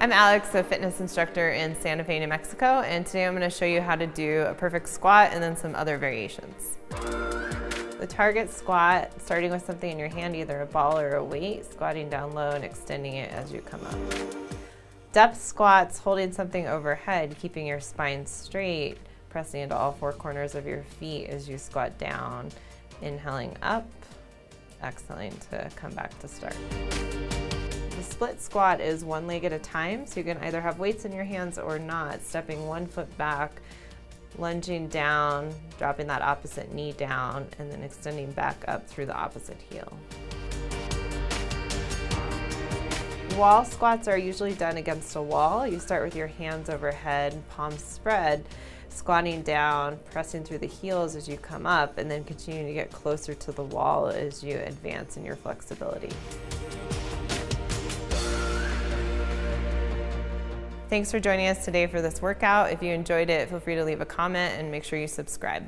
I'm Alex, a fitness instructor in Santa Fe, New Mexico, and today I'm going to show you how to do a perfect squat and then some other variations. The target squat, starting with something in your hand, either a ball or a weight, squatting down low and extending it as you come up. Depth squats, holding something overhead, keeping your spine straight, pressing into all four corners of your feet as you squat down, inhaling up, exhaling to come back to start. The split squat is one leg at a time, so you can either have weights in your hands or not, stepping one foot back, lunging down, dropping that opposite knee down, and then extending back up through the opposite heel. Wall squats are usually done against a wall. You start with your hands overhead, palms spread, squatting down, pressing through the heels as you come up, and then continuing to get closer to the wall as you advance in your flexibility. Thanks for joining us today for this workout. If you enjoyed it, feel free to leave a comment and make sure you subscribe.